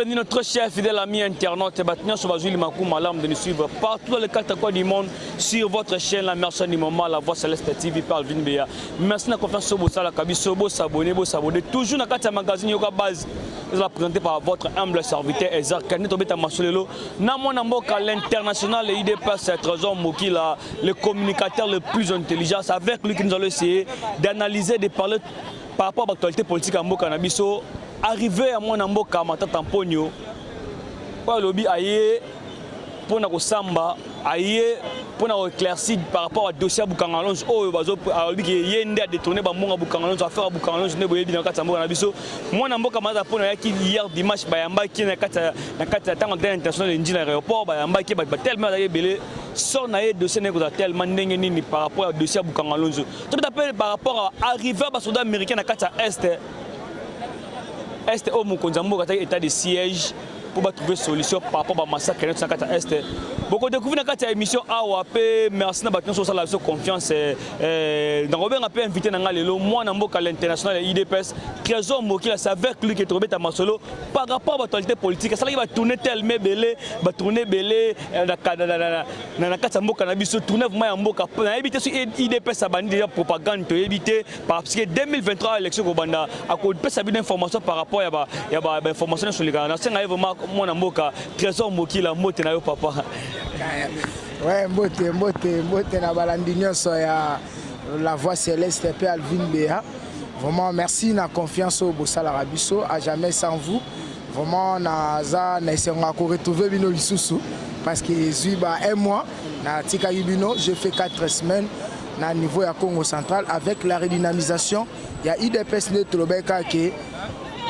Bienvenue notre cher fidèle ami internaute Batnia Sobazuli Makou Malam de nous suivre partout dans les quatre coins du monde sur votre chaîne La Merci du moment, la voix Céleste TV par Alvin Béa. Merci de la confiance sur Bossa, la Kabiso, s'abonner, toujours dans le magazine Yoga Base. Vous la présenté par votre humble serviteur Ezar Kane Tobeta Masolelo. Namonamboka l'international et IDPS Trésor Mokila, le communicateur le plus intelligent. C'est avec lui que nous allons essayer d'analyser, de parler par rapport à l'actualité politique à Mboka Nabiso. Arrivé à mon Mboka Matata Mponyo, pour le lobby aïe, pour na samba aïe, pour na éclaircir par rapport au dossier Boukangalonge, oh bazo lobby qui yende a détourné ba monga Boukangalonge, affaire Boukangalonge ne boyebi na kata Mboka Nabiso. Moi na Mboka Matata Mponyo yaki hier dimanche bayamba ki na kata tanga international ndina aéroport bayamba ki ba tellement aïe belé son aïe dossier ne koza tellement ndenge nini par rapport au dossier Boukangalonge. Tu t'appelles par rapport à arriver à soldat américain na kata est au Mukonzambo, état de siège pour trouver solution par rapport au massacre dans la Est. Beaucoup de découvrir dans cette émission AOAP, merci de votre la confiance. Dans Robert a pu inviter dans le moi à l'international IDPS, Trésor Mokila, c'est avec lui qui est tombé à Masolo par rapport à l'actualité politique. Ça va tourner tellement belé, va tourner belé dans la Katambo Cannabis, tourner vraiment en Mboka. Pour éviter ce IDPS a banni déjà propagande, pour éviter parce que 2023 élection au Banda, à cause de cette information par rapport à l'information sur les gars. C'est vraiment moi Mboka, Trésor Mokila, moté na yo papa. Ouais, mbote na balandinyo soya la voix céleste pe Alvin Béa. Vraiment merci na confiance au Bossa Larabiso, à jamais sans vous. Vraiment na essayons de retrouver bino lisusu parce que j'ai un mois na tika bino, j'ai fait 4 semaines na niveau ya Congo central avec la redynamisation. Il y a IDPS de Tolobeka que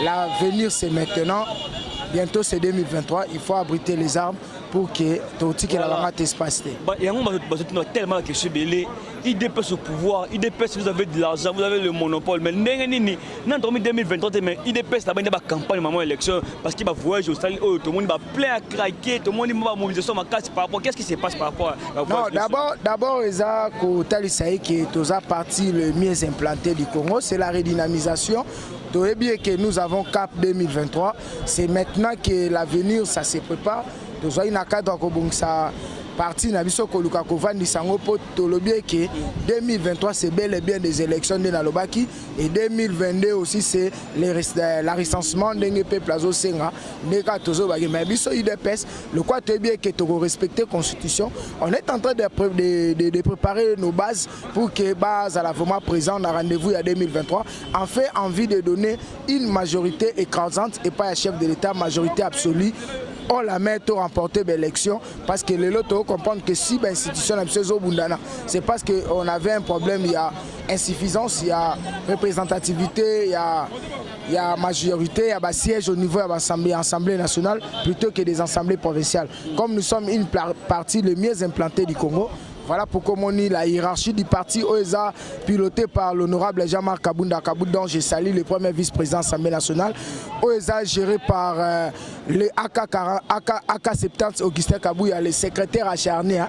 l'avenir c'est maintenant. Bientôt c'est 2023, il faut abriter les armes pour que tout la vente espace. Il y a tellement de questions. IDPS au pouvoir, IDPS vous avez de l'argent, vous avez le monopole. Mais dans 2023, IDPS a une campagne de élection parce qu'il va voyager au stade, tout le monde va plein à craquer, tout le monde va mobiliser ma casse par rapport. Qu'est-ce qui se passe par rapport à Non, d'abord, qui est aux parties le mieux implanté du Congo, c'est la redynamisation. Bien que nous avons CAP 2023, c'est maintenant que l'avenir ça se prépare. Nous avons un cadre parti Nabiso Koluka Kovandi Sangopo Tolobie que 2023 c'est bel et bien des élections de Nalobaki et 2022 aussi c'est l'arrestissement d'un peuple Plazo Senga Neka Tozo Bagi mais biso IDPS le quoi tu bien que tu respecter la constitution on est en train de préparer nos bases pour que base à la vraiment présent dans rendez-vous à 2023 en fait envie de donner une majorité écrasante et pas un chef de l'État majorité absolue. On la met pour remporter l'élection parce que les lotos comprennent que si l'institution c'est parce qu'on avait un problème, il y a insuffisance, il y a représentativité, il y a majorité, il y a siège au niveau de l'Assemblée nationale plutôt que des assemblées provinciales. Comme nous sommes une partie le mieux implantée du Congo, voilà pourquoi on dit la hiérarchie du parti OESA pilotée par l'honorable Jean-Marc Kabounda Kaboud, dont je salue le premier vice-président de l'Assemblée nationale. OESA géré par le AK-70 Augustin Kabouya, le secrétaire acharné,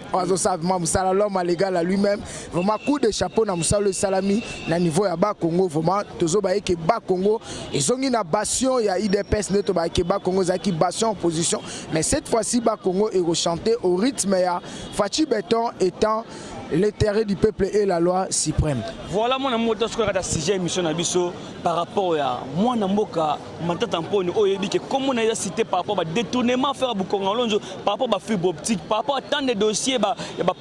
l'homme légal à lui-même. Vraiment coup de chapeau dans le salami na niveau ya Bas Congo. Vraiment, tozo baye que Bas Congo, ils ont une bastion, il y a IDPS neto baye que Bas Congo zaki bastion en position. Mais cette fois-ci Bas Congo est rechanté au rythme ya Fachi Béton étant l'intérêt du peuple et la loi suprême. Voilà mon amour dans ce qu'on a sujet émission Nabiso par rapport à moi Namboka Matata Mponyo oyebi que comme on a cité par rapport à détournement faire Boukangalonge par rapport à fibre optique par rapport à tant de dossiers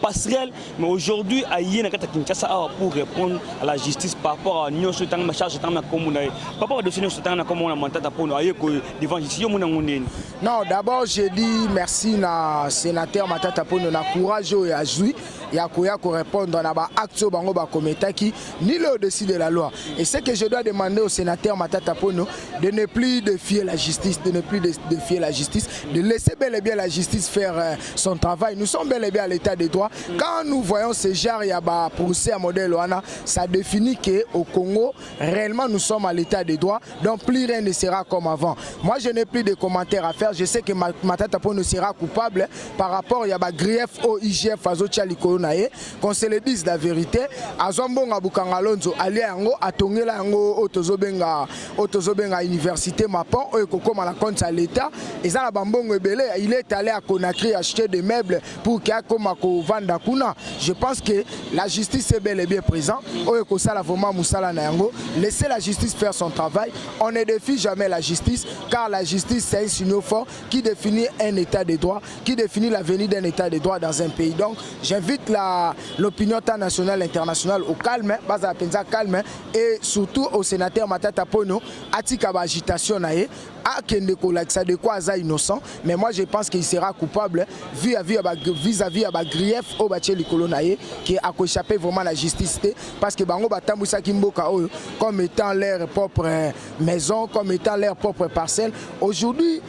passerelle mais aujourd'hui à Yéna Kata Kinshasa pour répondre à la justice par rapport à Nyon Soutang ma charge tant comme on a par rapport à dossier Nyon Soutang comme on a Matata Mponyo aye ko devant justice yo mon non d'abord j'ai dit merci na sénateur Matata Mponyo na courage et à jouer et à répondre dans la action bango ba kometaki ni le au-dessus de la loi et ce que je dois demander au sénateur Matata Mponyo de ne plus défier la justice de laisser bel et bien la justice faire son travail. Nous sommes bel et bien à l'état de droit quand nous voyons ces genres il y a ba procès à modèle Wana ça définit que au Congo réellement nous sommes à l'état de droit donc plus rien ne sera comme avant. Moi je n'ai plus de commentaires à faire, je sais que Matata Mponyo sera coupable par rapport il y a ba grief au IGF Azotia Likolo likolo na ye, qu'on se le dise la vérité, azwambonga bukanga lonzo ali yango atongela yango otozobenga université Mapon oyo kokoma na compte à l'état eza na bambongo ebele, il est allé à Conakry acheter des meubles pour qu'il akoma ko vanda kuna. Je pense que la justice est bel et bien présente oyo ko sala vraiment musala na yango, laissez la justice faire son travail. On ne défie jamais la justice car la justice c'est un signal fort qui définit un état de droit, qui définit l'avenir d'un état de droit dans un pays. Donc j'invite l'opinion nationale internationale au calme, baza penza calme, et surtout au sénateur Matata Pono atika ba agitation nae a kende ko ça de quoi aza innocent, mais moi je pense qu'il sera coupable vis-à-vis à ba grief au bache likolo nae qui a échappé vraiment la justice parce que bango batambusa kimboka oyo comme étant leur propre maison, comme étant leur propre parcelle. Aujourd'hui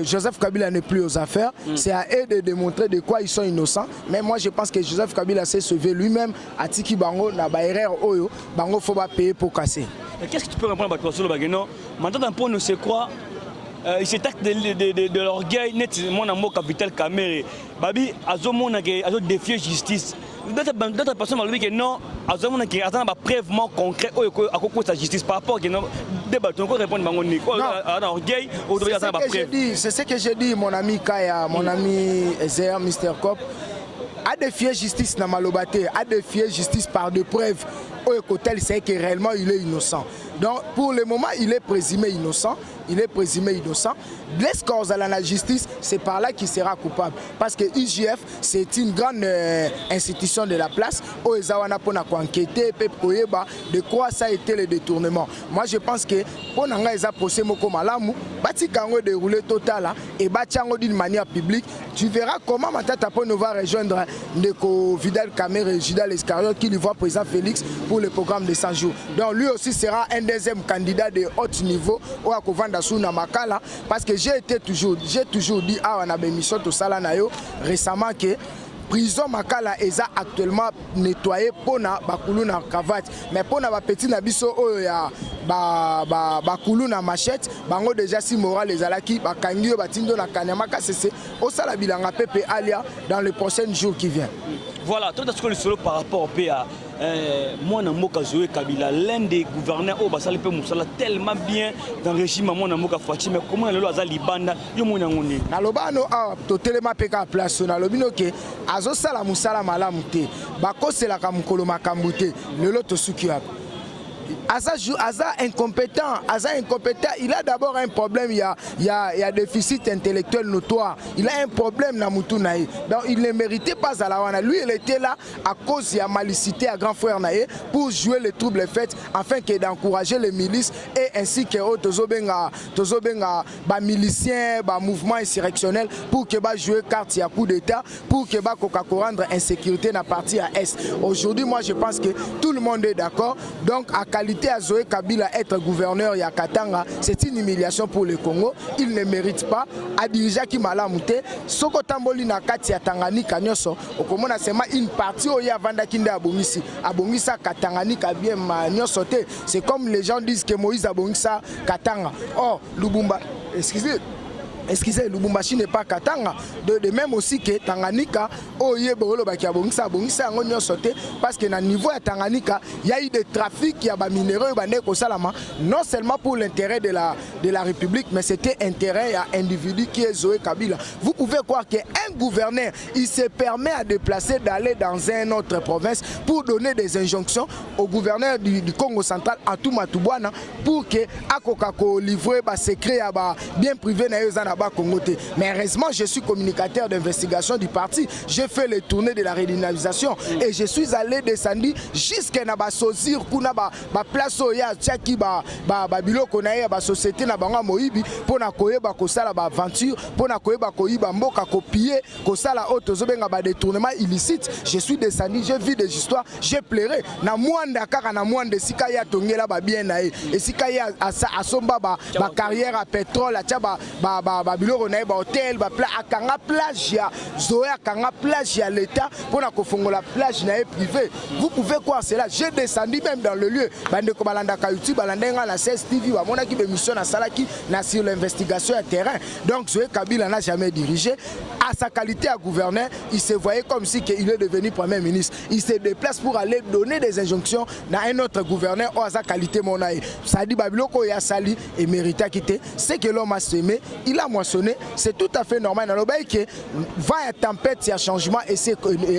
Joseph Kabila n'est plus aux affaires, c'est à eux de démontrer de quoi ils sont innocents. Mais moi je pense que Joseph Kabila s'est sauvé lui-même à Tiki Bango, na ba erreur oyo, Bango faut pas payer pour casser. Qu'est-ce que tu peux répondre à Batouasso Bageno? Maintenant pour nous c'est quoi? Il s'attaque de l'orgueil, net mon amour capital Caméré. Babi, azo défier justice. D'autres personnes m'ont dit que non, azo mona qui attend preuve concrète à cause de la justice par rapport que non débat. On peut répondre bango Nico. Orgueil, on doit attendre preuve. C'est ce que j'ai dit, mon ami Kaya, mon ami Ezer, Mr. Cop. À défier justice na malobate, à défier justice par des preuves. Au côté, c'est que réellement il est innocent. Donc pour le moment, il est présumé innocent. Il est présumé innocent. Blaise Korzala la justice, c'est par là qu'il sera coupable. Parce que IGF, c'est une grande institution de la place. Où ils ont enquêté, de quoi ça a été le détournement. Moi, je pense que pour les procès Moko Malamu, bati kango déroulé total et batiango d'une manière publique. Tu verras comment Matata Pono va rejoindre Ndeko Vidal Kamere et Judas Iscariote qui lui voit président Félix pour le programme de 100 jours. Donc lui aussi sera un deuxième candidat de haut niveau au Akovanda Souna Makala parce que j'ai toujours dit à on a émission tout ça là récemment que prison Makala est actuellement nettoyé pour na bakulu na cravate mais pour na petit na biso oyo ya bakulu na machette bango déjà si moral les alaki bakangi batindo na kanyamaka c'est au sala bilanga pepe alia dans les prochains jours qui viennent. Voilà, tout ce que le solo par rapport au PA, moi Namoka Zoé Kabila, l'un des gouverneurs au Basali Pe Moussala tellement bien dans le régime moi Namoka Fati, mais comment le Aza Libanda, yo mona ngoni. Na lobano a to telema peka place na lobino ke azo sala musala malamu te. Bako sela ka mukolo makambu te. Lelo to suki hapa. Aza incompétent, il a d'abord un problème, il y a déficit intellectuel notoire, il a un problème dans Moutou-Naï. Donc il ne méritait pas à la wana. Lui il était là à cause de la malicité à grand frère Naï pour jouer les troubles faits afin d'encourager les milices et ainsi que tozobenga miliciens, mouvements insurrectionnels pour que jouer carte y a coup d'état pour que rendre insécurité dans la partie à Est. Aujourd'hui moi je pense que tout le monde est d'accord. Donc à qualité à Zoé Kabila être gouverneur ya Katanga, c'est une humiliation pour le Congo. Il ne mérite pas. A diriger qui malamute, soko tamboli na kati ya Tanganyika nyoso, okomona sema une partie oya vanda kinde abongisi. Abongisa Katanganyika bien nyoso te. C'est comme les gens disent que Moïse abongisa Katanga. Oh, Lubumba, excusez, Lubumbashi n'est pas Katanga. De même aussi que Tanganyika, parce que dans le niveau de Tanganyika, il y a eu des trafics, il y a des minéraux, non seulement pour l'intérêt de la République, mais c'était intérêt à un individu qui est Zoé Kabila. Vous pouvez croire qu'un gouverneur, il se permet à déplacer, d'aller dans une autre province pour donner des injonctions au gouverneur du Congo central, à Toumatoubouana, pour que Akokako livre secret bien privé mais heureusement, je suis communicateur d'investigation du parti. J'ai fait les tournées de la redynamisation et je suis allé descendre jusqu'à la société place société pour aventure, pour détournement illicite. Je suis descendu, j'ai vu des histoires, j'ai pleuré. Na mwanda kaka na mwanda sikaya tongela ba bien nae et sikaya asomba ba carrière à pétrole babiloko na ba hôtel ba pla akanga plage ya Zoé akanga plage ya l'état pour na kofongola plage na privé. Vous pouvez croire cela. J'ai descendu même dans le lieu. Bande ko balanda ka YouTube balanda nga na CSTV ba mona ki be mission na salaki na sur l'investigation à terrain. Donc Zoé Kabila n'a jamais dirigé. À sa qualité à gouverneur, il se voyait comme si il est devenu premier ministre. Il se déplace pour aller donner des injonctions dans un autre gouverneur à sa qualité monaï. Ça dit Babiloko ya sali et mérite à quitter. C'est que l'homme a semé, il a moissonné. C'est tout à fait normal. Dans le bail que va y a tempête, il y a changement et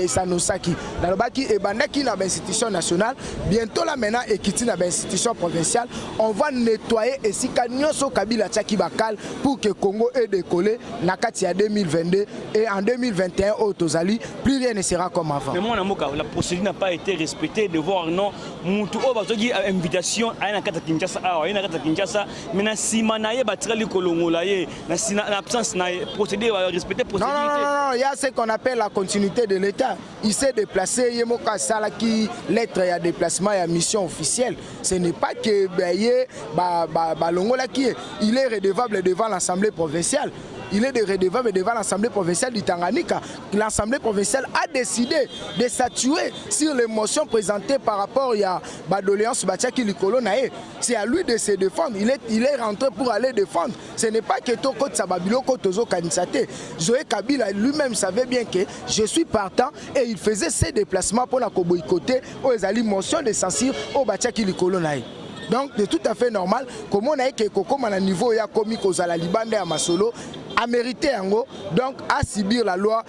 ça nous saki. Dans le bail qui est bandaki dans l'institution nationale, bientôt là maintenant et quitter dans l'institution provinciale, on va nettoyer et si Kanyoso Kabila Tchaki Bakal pour que Congo ait décollé na Katia 2022 et en 2021 au Tozali, plus rien ne sera comme avant. Mais moi, la procédure n'a pas été respectée de voir non, Moutou Obazogi a invitation à une carte Kinshasa, à une carte Kinshasa, mais na Simanaye Batrali Kolongolaye, l'absence n'a procédé à respecter procédure. Non, il y a ce qu'on appelle la continuité de l'État. Il s'est déplacé, Yemoka Salaki, lettre et déplacement et mission officielle. Ce n'est pas que Balongola qui est, il est redevable devant l'Assemblée provinciale. Il est redevable devant l'Assemblée provinciale du Tanganyika. L'Assemblée provinciale a décidé de statuer sur les motions présentées par rapport à Badoléance Batiaki Likolo Nae. C'est à lui de se défendre. Il est rentré pour aller défendre. Ce n'est pas que Toko Tsababilo Kotozo Kanisate. Zoé Kabila lui-même savait bien que je suis partant et il faisait ses déplacements pour la boycotter aux motions de censure au Batiaki Likolo Nae. Donc, c'est tout à fait normal. Comme on a que Koko à niveau ya comique aux la Libande à Masolo a mérité un go, donc à subir la loi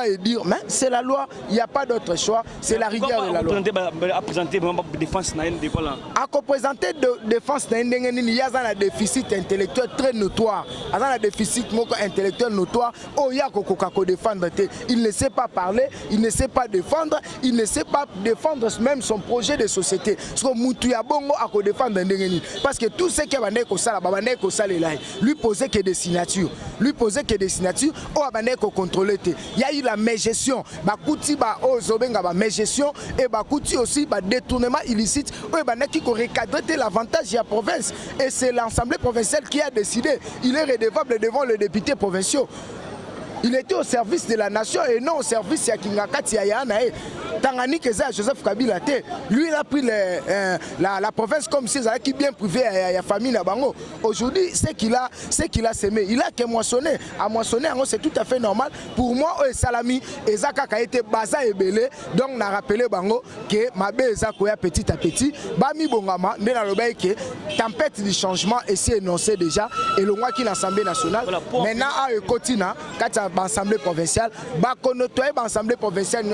et dire mais c'est la loi, il n'y a pas d'autre choix, c'est la rigueur de la loi. À présenter défense naïne de voilà. À présenter de défense naïne, il y a un déficit intellectuel très notoire, un déficit intellectuel notoire. Oh ya Koko défendre, il ne sait pas parler, il ne sait pas défendre, il ne sait pas défendre même son projet de société. Parce que Moutuya Bongo a défendre parce que tout ce qui est lui posait que des signatures. Lui posait que des signatures, contrôler. Il y a eu la mégestion, mégestion et aussi détournement illicite qui recadrer l'avantage de la province. Et c'est l'Assemblée provinciale qui a décidé. Il est redevable devant les députés provinciaux. Il était au service de la nation et non au service de Kingakati Yanae. Tanganyika Joseph Kabila, lui il a pris la province comme si c'était qui bien privé à la famille Nabango. Aujourd'hui, c'est qu'il a semé. Il a que moissonné. À moissonner, c'est tout à fait normal. Pour moi, Salami, Ezaka a été baza et belé. Donc, on a rappelé Bango que Mabé Ezaka petit à petit. Bami Bongama, mais dans le bail que tempête du changement est énoncé déjà. Et le mois qui l'Assemblée nationale. Maintenant, à Kotina, l'Assemblée provinciale, l'Assemblée provinciale,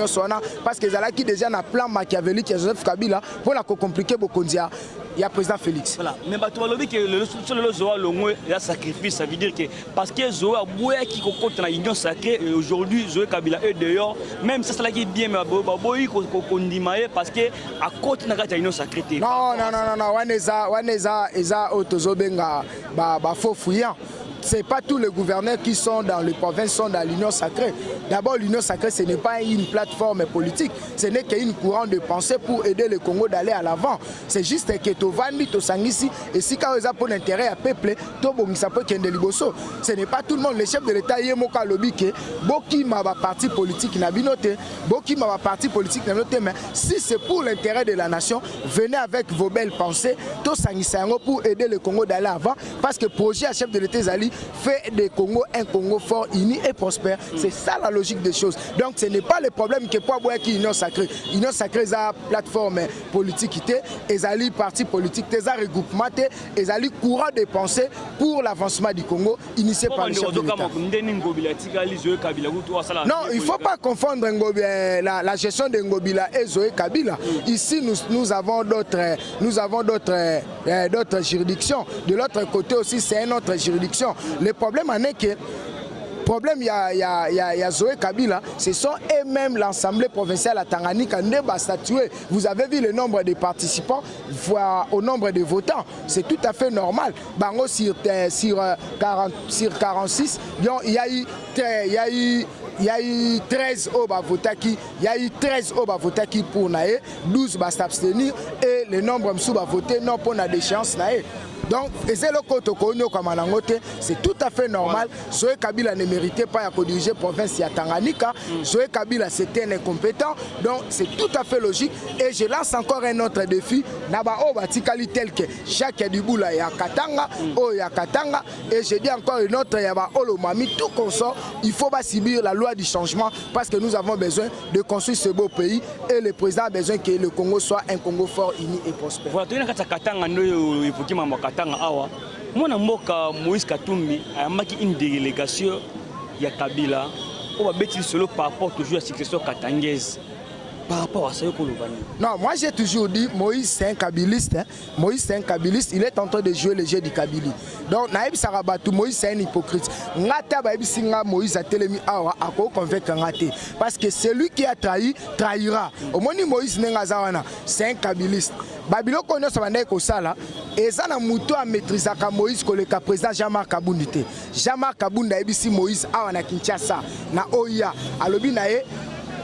parce que qui déjà un plan machiavélique Joseph Kabila pour la compliquer beaucoup il y a le président Félix. Voilà. Mais tu que le Zoa Longo il y a sacrifice, ça veut dire que parce que Zoa Boué qui compte dans l'union sacrée et aujourd'hui Zoé Kabila est dehors, même ça c'est qui est bien mais Boy kondimaye parce que à côté de l'union sacrée. Non, Waneza Otozobenga faux fouillant. Ce n'est pas tous les gouverneurs qui sont dans les provinces sont dans l'union sacrée. D'abord, l'union sacrée, ce n'est pas une plateforme politique. Ce n'est qu'une courant de pensée pour aider le Congo d'aller à l'avant. C'est juste que Tovandi, Tosangisi, et si quand ils ont pour intérêt à peuple, ce n'est pas tout le monde. Le chef de l'État, Yemoka Lobike, Boki m'a parti politique n'a binoté, Boki m'a parti politique n'a noté, mais si c'est pour l'intérêt de la nation, venez avec vos belles pensées, Tosangisango pour aider le Congo d'aller avant, parce que le projet à chef de l'État Zali fait des Congo un Congo fort, uni et prospère. C'est ça la logique des choses. Donc ce n'est pas le problème que pour avoir qui union sacrée. Union sacrée, c'est la plateforme politique, et ali parti politique, c'est un regroupement, et ali courant de pensée pour l'avancement du Congo, initié par le chef de l'État. Non, il ne faut pas confondre la gestion de Ngobila et Zoé Kabila. Ici, nous avons d'autres juridictions. De l'autre côté aussi, c'est une autre juridiction. Le problème en est que il y a Zoé Kabila, ce sont eux-mêmes l'Assemblée provinciale à Tanganyika n'est statué. Vous avez vu le nombre de participants au nombre de votants. C'est tout à fait normal. Bango sur 46, il y a eu 13 au Bavotaki, il y a eu 13 au Bavotaki pour Naé, 12 va s'abstenir et le nombre de voté non pour la déchéance. Donc, c'est tout à fait normal. Soé Kabila ne méritait pas de diriger la province de Tanganyika. Soé Kabila, c'était un incompétent. Donc, c'est tout à fait logique. Et je lance encore un autre défi. Naba Obatikali tel que chaque Diboula ya Katanga, Katanga. Et je dis encore une autre, Yaba Olomami, tout consort. Il faut pas subir la loi du changement parce que nous avons besoin de construire ce beau pays. Et le président a besoin que le Congo soit un Congo fort, uni et prospère. Voilà, awa mwana mboka Moïse Katumbi ayambaki une délégation ya Kabila on va bêtir solo par rapport toujours à la succession katangaise par rapport à ça. Non, moi j'ai toujours dit Moïse c'est un kabiliste. Hein. Moïse c'est un kabiliste, il est en train de jouer le jeu du Kabili. Donc Naïb Sarabatu, Moïse c'est un hypocrite. Ngata Baïbi Singa Moïse a télémi awa à quoi convaincre Ngate. Parce que celui qui a trahi, trahira. Au moins Moïse Nengazawana, c'est un kabiliste. Babylone connaît sa manière comme ça là. Et ça n'a mouton à maîtriser Moïse que le président Jean-Marc Kaboundité. Jean-Marc Kabounda Ebisi Moïse awana Kinshasa na Oya alobi nae.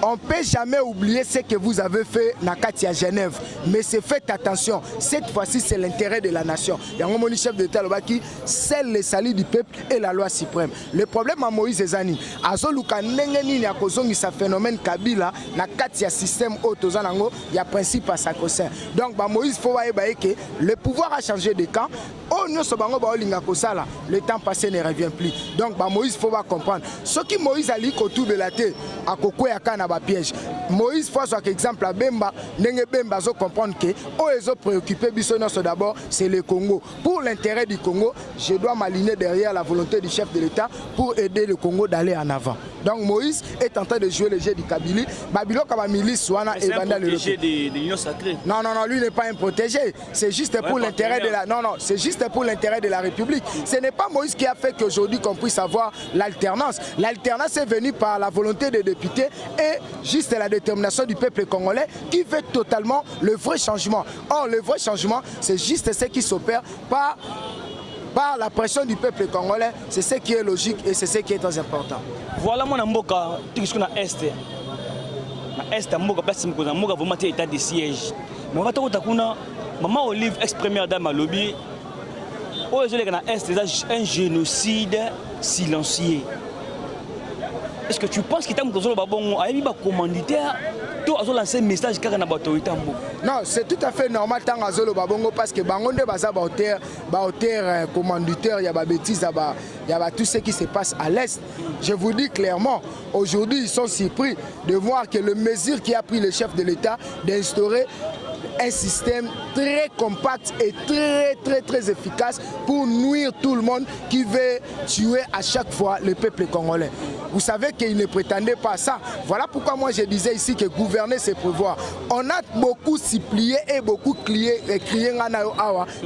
On ne peut jamais oublier ce que vous avez fait na Katia Genève. Mais c'est faites attention. Cette fois-ci, c'est l'intérêt de la nation. Il y a un chef d'État qui scelle le salut du peuple et la loi suprême. Le problème à Moïse Ezani, Azoluka Nengeni a causé ce phénomène Kabila na Katia système autozanango, il y a principe à sacro-saint. Donc Moïse faut voir que le pouvoir a changé de camp. Le temps passé ne revient plus. Donc Moïse faut comprendre. Ce qui Moïse a dit autour de la terre, à Koko Yakana piège. Moïse faut soit exemple à Bemba, Nenge Bemba zo comprendre que ils ont préoccupé d'abord c'est le Congo. Pour l'intérêt du Congo, je dois m'aligner derrière la volonté du chef de l'État pour aider le Congo d'aller en avant. Donc Moïse est en train de jouer le jeu du Kabili. Babylone comme milice Souana et Banda le protégé de l'Union sacrée. Non, lui n'est pas un protégé. C'est juste pour l'intérêt de la. Non, c'est juste pour l'intérêt de la République. Ce n'est pas Moïse qui a fait qu'aujourd'hui qu'on puisse avoir l'alternance. L'alternance est venue par la volonté des députés et juste la détermination du peuple congolais qui veut totalement le vrai changement. Or, le vrai changement, c'est juste ce qui s'opère par la pression du peuple congolais. C'est ce qui est logique et c'est ce qui est très important. Voilà mon amboka, tout ce qu'on a est. Na est amboka place mkoza amboka vraiment état de siège. Mais on va te kuna maman Olive ex-première dame à lobby. Oh, je l'ai est un génocide silencieux. Est-ce que tu penses qu'il t'a mis un commanditaire? Tu as lancé un message qui a autorité. Non, c'est tout à fait normal tant Azolo Babongo parce que Bangonde Baza Bauter commanditaire, il y a des bêtises, il y a tout ce qui se passe à l'Est. Je vous dis clairement, aujourd'hui ils sont surpris de voir que le mesure qui a pris le chef de l'État d'instaurer un système très compact et très efficace pour nuire tout le monde qui veut tuer à chaque fois le peuple congolais. Vous savez qu'il ne prétendait pas à ça. Voilà pourquoi moi je disais ici que gouverner c'est prévoir. On a beaucoup supplié et beaucoup crié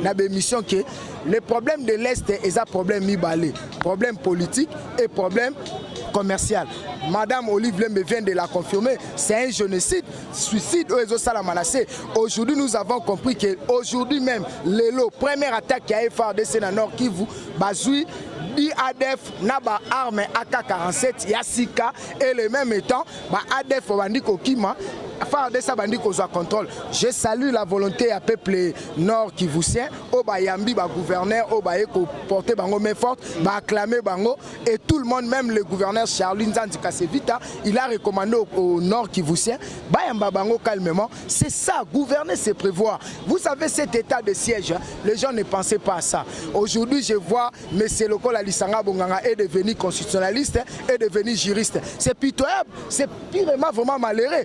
dans des missions que le problème de l'Est est un problème mi-balé. Problème politique et problème commercial. Madame Olive Lembe vient de la confirmer, c'est un génocide, suicide aux Salamanacé. Aujourd'hui, nous avons compris qu'aujourd'hui même, l'élo, première attaque qui a été faite dans le Nord Kivu, Bazoui, ADF, Naba arme AK-47, Yassika, et le même temps, ADF Bandi Kokima, contrôle. Je salue la volonté à peuple nord kivusien, au Bayambi, gouverneur, au Baye, porter bango main forte, acclamer bango, et tout le monde, même le gouverneur Charline Zandikasevita, il a recommandé au nord kivusien, Bayamba bango calmement. C'est ça, gouverner c'est prévoir. Vous savez cet état de siège, les gens ne pensaient pas à ça. Aujourd'hui, je vois M. Lokola Lisanga Bonganga est devenu constitutionnaliste, est devenu juriste. C'est pitoyable, c'est vraiment malheureux.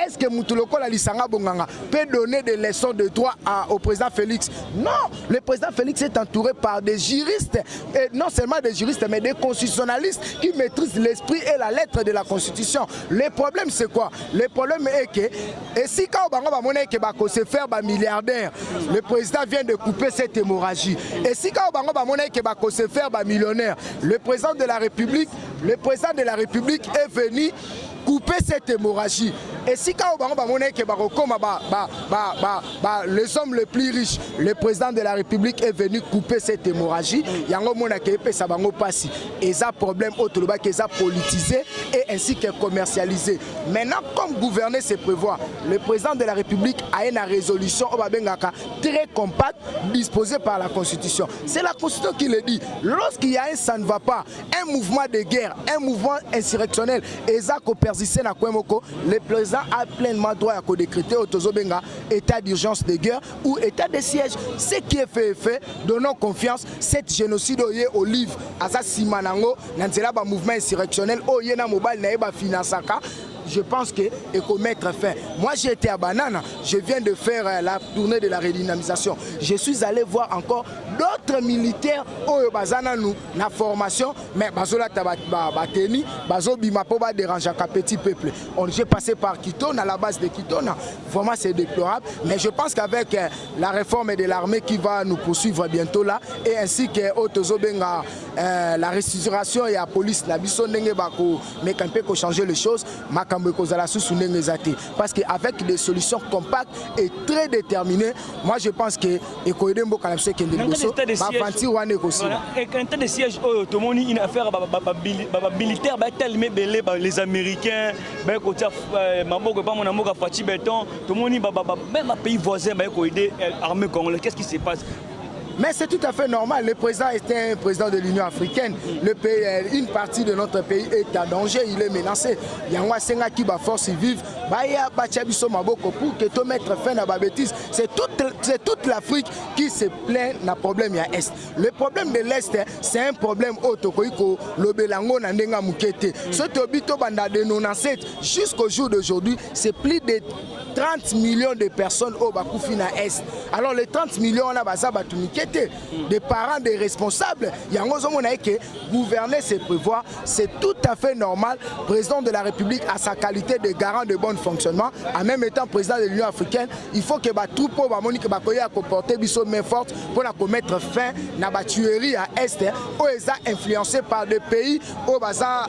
Est-ce que Moutoulokola Lisanga Bonganga peut donner des leçons de droit au président Félix? Non, le président Félix est entouré par des juristes, et non seulement des juristes, mais des constitutionnalistes qui maîtrisent l'esprit et la lettre de la Constitution. Le problème c'est quoi? Le problème est que, et si quand on se faire milliardaire, le président vient de couper cette hémorragie. Et si quand on se faire millionnaire, le président de la République est venu couper cette hémorragie. Et si quand on va les hommes les plus riches, le président de la République est venu couper cette hémorragie, il y a un moment qui ça va passer. Et ça problème autour qui est politisé et ainsi que commercialisé. Maintenant, comme gouverner se prévoit, le président de la République a une résolution très compacte disposée par la Constitution. C'est la Constitution qui le dit. Lorsqu'il y a un ça ne va pas, un mouvement de guerre, un mouvement insurrectionnel, et ça persiste dans Kwemoko, le président a pleinement droit à décréter état d'urgence de guerre ou état de siège. Ce qui est fait, donnons confiance, cette génocide au livre, à ça Simanango, dans le mouvement insurrectionnel, au Yena Mobile, Naïba Finansaka. Je pense qu'il faut mettre fin. Moi, j'ai été à Banana, je viens de faire la tournée de la redynamisation. Je suis allé voir encore d'autres militaires au Bazana nous, la formation, mais Bazola Tabateni, Bazo Bimapo va déranger un petit peuple. J'ai passé par Kitona, à la base de Kitona. Vraiment, c'est déplorable. Mais je pense qu'avec la réforme de l'armée qui va nous poursuivre bientôt là, et ainsi que la restitution et la police, la biso n'enge bako, mais quand peut changer les choses, parce qu'avec des solutions compactes et très déterminées, moi je pense que état de siège, tout le monde une affaire militaire, les Américains, tout le monde, même un pays voisin, l'armée congolaise, qu'est-ce qui se passe? Mais c'est tout à fait normal. Le président était un président de l'Union africaine. Le pays, une partie de notre pays est en danger, il est menacé. Il y a un Senga qui va force vivre. Pour que tout mettre fin à la bêtise. C'est toute l'Afrique qui se plaint d'un problème à l'Est. Le problème de l'Est, c'est un problème autocoïco. Le Belango Nandenga Mukete. Ce Tobito Banda de 97 jusqu'au jour d'aujourd'hui, c'est plus de 30 millions de personnes au Bakoufina Est. Alors les 30 millions, on a des parents, des responsables. Il y a un que gouverner, c'est prévoir. C'est tout à fait normal. Président de la République a sa qualité de garant de bon fonctionnement. En même temps, président de l'Union africaine, il faut que les troupes comporter main forte pour mettre fin à la tuerie à Est, où ils sont influencés par des pays où ils sont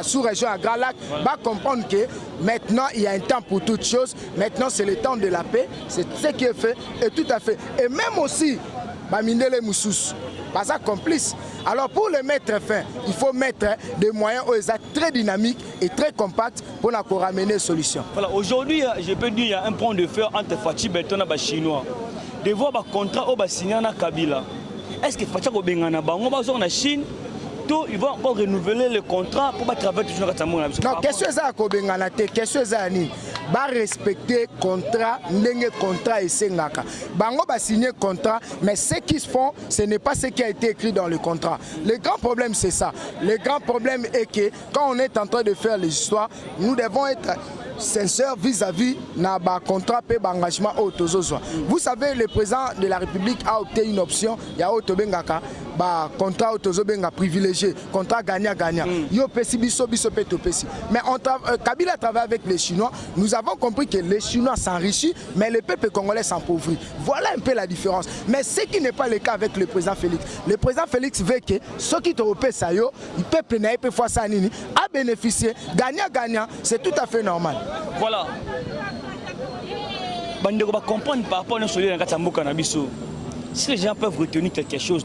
sous-région à Grand Lac. Va comprendre que maintenant, il y a un temps pour toutes choses. Maintenant, c'est le temps de la paix. C'est ce qui est fait. Et tout à fait. Et même aussi, Bamindele Moussous, pas ça complice. Alors pour le mettre fin, il faut mettre des moyens très dynamiques et très compacts pour ramener une solution. Voilà, aujourd'hui, je peux dire qu'il y a un point de fer entre Fachi Beton et les Chinois. De voir le contrat au signé à Kabila. Est-ce que Fachi Bengana Bango en Chine? Ils vont encore renouveler le contrat pour travailler toujours à Tamou. Non, qu'est-ce que ça a été? Qu'est-ce que ça a dit? Va respecter contrat, n'engue contrat et sengaka. Bango va signer contrat, mais ce qu'ils font, ce n'est pas ce qui a été écrit dans le contrat. Le grand problème, c'est ça. Le grand problème est que quand on est en train de faire les histoires, nous devons être sincères vis-à-vis de contrat et d'engagement au Tozozo. Vous savez, le président de la République a opté une option, il y a Otobengaka, contrat au Tozobenga privilégié, contrat gagnant-gagnant. Mais Kabila travaille avec les Chinois. Nous avons compris que les Chinois s'enrichissent, mais le peuple congolais s'appauvrit. Voilà un peu la différence. Mais ce qui n'est pas le cas avec le président Félix. Le président Félix veut que ceux qui ont opé ça, le peuple n'a pas fait ça, a bénéficié. Gagnant-gagnant, c'est tout à fait normal. Voilà. On va comprendre par rapport à notre solide dans si les gens peuvent retenir quelque chose,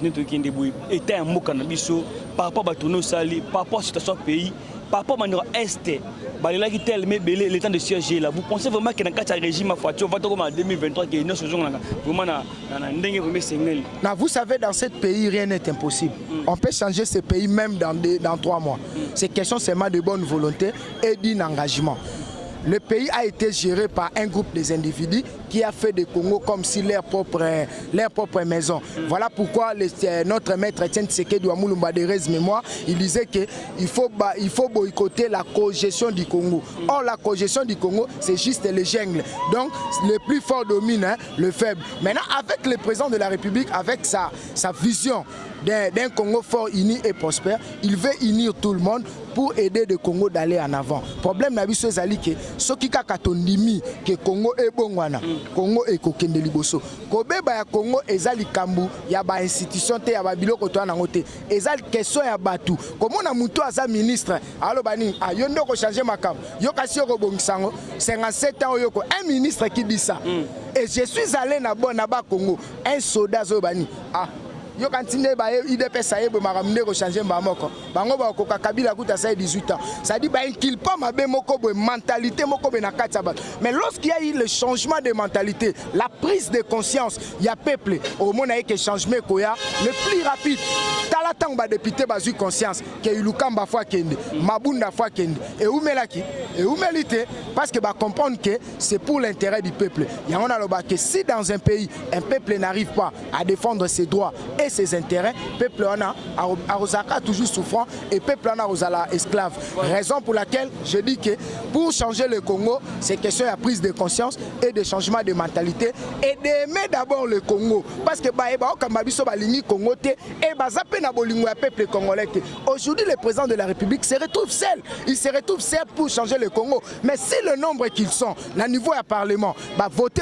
et un mot cannabiso par rapport à Batono Sali, par rapport à la situation du pays, par rapport à l'Est, le temps de siéger là, vous pensez vraiment que dans le régime en 2023, qu'il y a une saison vraiment vous savez, dans ce pays, rien n'est impossible. On peut changer ce pays même dans 3 mois. C'est question seulement de bonne volonté et d'un engagement. Le pays a été géré par un groupe des individus qui a fait des Congo comme si leur propre maison. Voilà pourquoi notre maître Etienne Tshisekedi de Mulumba de Rez Mémoire, il disait qu'il faut boycotter la cogestion du Congo. Or, la cogestion du Congo, c'est juste les jungles. Donc, le plus fort domine le faible. Maintenant, avec le président de la République, avec sa vision d'un Congo fort, uni et prospère, il veut unir tout le monde pour aider le Congo d'aller en avant. Le problème, c'est que soki kaka tondimi ke Congo ebongwana Congo ekokende liboso kobeba ya Congo eza likambu ya ba institution te ya ba biloko to nango te eza question ya batu komona muto aza ministre aloba nini yo ndoko changer makambo yo kasi yo kobongisango 57 ans yoko un ministre qui dit ça et je suis allé na ba Congo un soldat zo bani yo kantine ba IDP ça yebo makamne ko changer mbamoko bango ba ko Kabila kuta ça 18 ans ça dit ba inculpe pas mabe moko bo mentalité moko be na kati ba mais lorsqu'il y a eu le changement de mentalité la prise de conscience il y a peuple au monde que changement koya le plus rapide tala tang ba député ba eu conscience que Ilukamba fois kende Mabunda fois kende et umelaki et humilité parce que ba comprendre que c'est pour l'intérêt du peuple il y a on a le que si dans un pays un peuple n'arrive pas à défendre ses droits et ses intérêts, peuple on a Arosaka toujours souffrant et peuple on a Rosala esclave. Raison pour laquelle je dis que pour changer le Congo, c'est question de prise de conscience et de changement de mentalité et d'aimer d'abord le Congo. Parce que Congo et peuple congolais. Aujourd'hui, le président de la République se retrouve seul. Il se retrouve seul pour changer le Congo. Mais si le nombre qu'ils sont, à niveau du Parlement, voter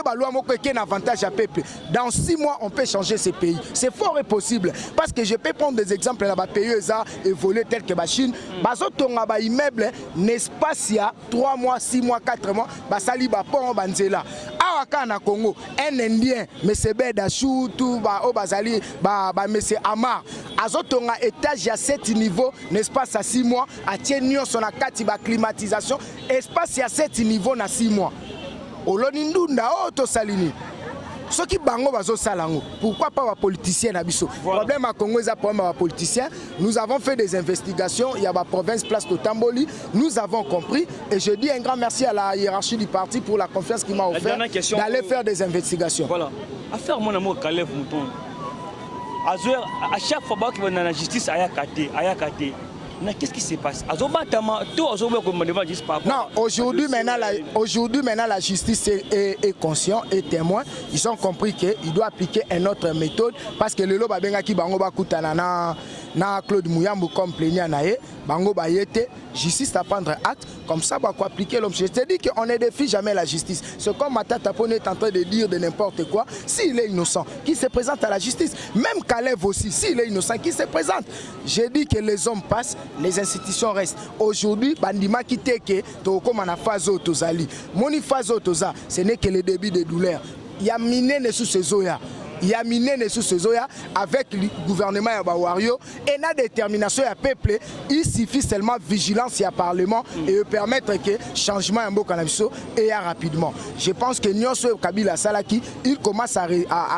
un avantage à peuple, dans 6 mois, on peut changer ce pays. C'est fort et possible. Parce que je peux prendre des exemples là-bas, pays évolué tel que la Chine. Bazotonga ba immeuble, n'est-ce pas s'il y a 3 mois, 6 mois, 4 mois, basali ba pont banzela. Awaka na Congo, un Indien, M. Bedachou, tout bazali, M. Amar. Azotonga étage à 7 niveaux, n'est-ce pas à 6 mois, à Tienio son akati ba climatisation, espace à 7 niveaux na 6 mois. Olonindunda auto salini. Ce qui bango bazo salango. Pourquoi pas les politiciens nabiso? Problème à Congo, c'est problème à politiciens. Nous avons fait des investigations. Il y a la province place de Tamboli. Nous avons compris. Et je dis un grand merci à la hiérarchie du parti pour la confiance qu'il m'a offert d'aller faire des investigations. Voilà. Affaire mon amour Caleb Mouton. À chaque fois qu'il y a la justice, ayakate. Qu'est-ce qui se passe? Non, aujourd'hui maintenant la justice est conscient et témoin. Ils ont compris qu'il doit appliquer une autre méthode parce que le loba benga ki bango ba kutana na Claude Mouyambo comme plaignant naé bango ba yete justice à prendre acte comme ça va quoi appliquer l'homme. Je te dis qu'on ne défie jamais la justice. C'est comme Matata Pone est en train de dire de n'importe quoi. S'il est innocent, qui se présente à la justice. Même Kalev aussi, s'il est innocent, qui se présente. J'ai dit que les hommes passent, les institutions restent. Aujourd'hui, bandima qui teke to comme en phase tozali. Moni phase toza, ce n'est que le début de douleur. Il y a miné sous ces eaux. Il y a miné sous ces eaux avec le gouvernement de Wario et la détermination du peuple. Il suffit seulement vigilance et Parlement et permettre que changement en Bokanabiso et rapidement. Je pense que Nyonso Kabila Salaki, il commence à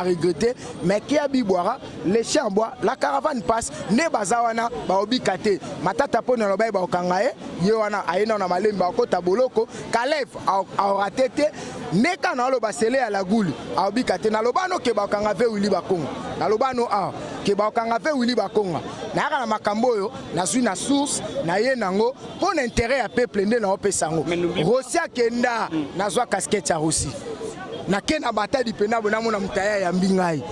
regretter, mais qui a Bibouara, les chiens en bois, la caravane passe, ne bazawana, baobi kate, matata pone lobaye baokangae, yewana aena na malemba ko taboloko, Kalev aura tete, ne kana lo basele à la goule, aobi kate na lobano ke baokanga Willy Bakonga. Na lobano ke baokanga ve Willy Bakonga. Na kana makambo yo na zui na source na ye nango pour l'intérêt à peuple ndé na opesango. Rosia kenda na zwa casquette ya Russie. Na kena bataille di pena bona mona mutaya ya mbingai.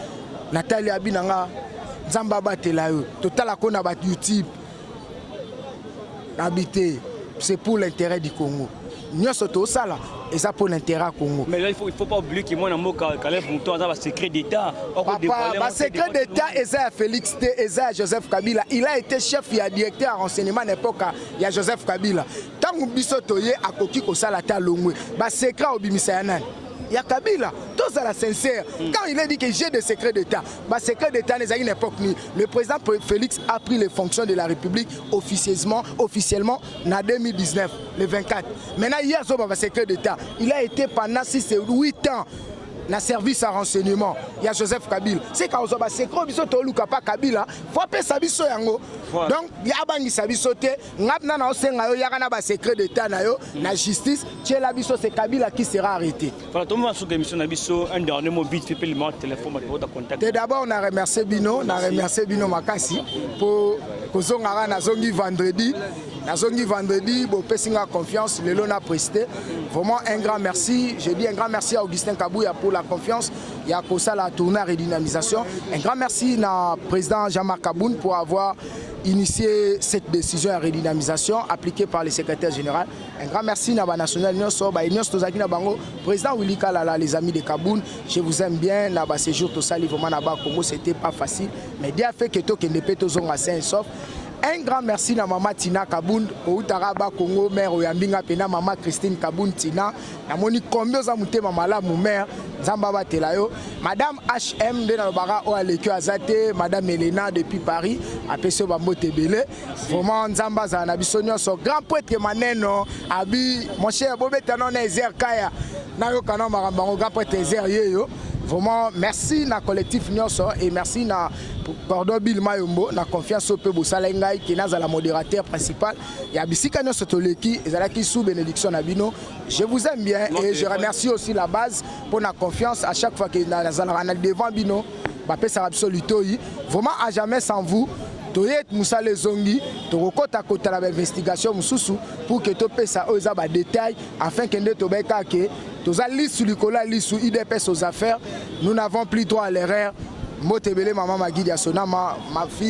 Natali abinanga nzamba batela yo. Total akona bat YouTube. Habité, c'est pour l'intérêt du Congo. Nyonso to sala et ça pour l'intérêt Congo. Mais là il faut pas oublier que moi mon Caleb Mouton a un secret d'état. Papa, secret d'état Eza Félix T, Eza Joseph Kabila, il a été chef et directeur en renseignement à l'époque il y a Joseph Kabila. Tant biso toye akoki ko sala ta longwe. Ba secret obimisa yanan. Il y a Kabila, tous à la sincère. Quand il a dit que j'ai des secrets d'État, bah secret d'État n'est à une époque ni. Le président Félix a pris les fonctions de la République officiellement en 2019, le 24. Maintenant, hier, il y a un secret d'État. Il a été pendant 6 ou 8 ans. Na service à renseignement, il y a Joseph Kabila. C'est quand on a secret biso to luka pa Kabila, faut pas sabiso yango. Donc il y a bangi sabiso te, ngapna na osenga yo yaka na ba secret d'état na yo, na justice, tché la biso c'est Kabila qui sera arrêté. Voilà, tout le monde sur l'émission na biso un dernier mot vite fait le numéro de téléphone de contact. D'abord on a remercié Bino, Makasi pour kozongara na zongi vendredi. Nazongi vendredi, Bopesinga confiance, le lot a presté. Vraiment un grand merci. Je dis un grand merci à Augustin Kabouya pour la confiance. Il y a pour ça la tournée à redynamisation. Un grand merci à président Jean-Marc Kaboun pour avoir initié cette décision à redynamisation appliquée par le secrétaire général. Un grand merci à la nationale président Willy Kalala, les amis de Kaboun. Je vous aime bien. Dans ce séjour, tout ça, Congo, c'était pas facile. Mais Dieu a fait que tout le monde est sauf. Un grand merci à maman Tina Kaboun, au Taraba Congo, mère Oyambinga Pena, maman Christine Kaboun Tina. Namoni combien de mouté maman la mon mère, Zambaba Telayo. Madame HM de Nabara au Alekio Azate, madame Elena depuis Paris, à Pesso Bambo Tebele. Vraiment Zamba Zanabisonio, son grand prêtre Maneno, Abi, mon cher Bobé Tanon Ezer Kaya, Nayo Kanon Marambango, grand prêtre Ezer Yeyo. Vraiment, merci na collectif Nyonso et merci na Pardon Bill Mayombo, na confiance au Pebo Salengai qui est la modérateur principal. Il y a Bissika Nyonso Toleki et Zalaki sous bénédiction Nabino. Je vous aime bien et je remercie aussi la base pour la confiance à chaque fois que nous sommes devant Bino. Vraiment à jamais sans vous. Toyet Moussa les Zongi, Torokota Kota l'investigation Moussou pour que tu puisses avoir des détails afin que nous tobeka que tous allés sur Nicolas Lissou IDPS aux affaires. Nous n'avons plus droit à l'erreur. Motebele maman Magui Diasona ma fille.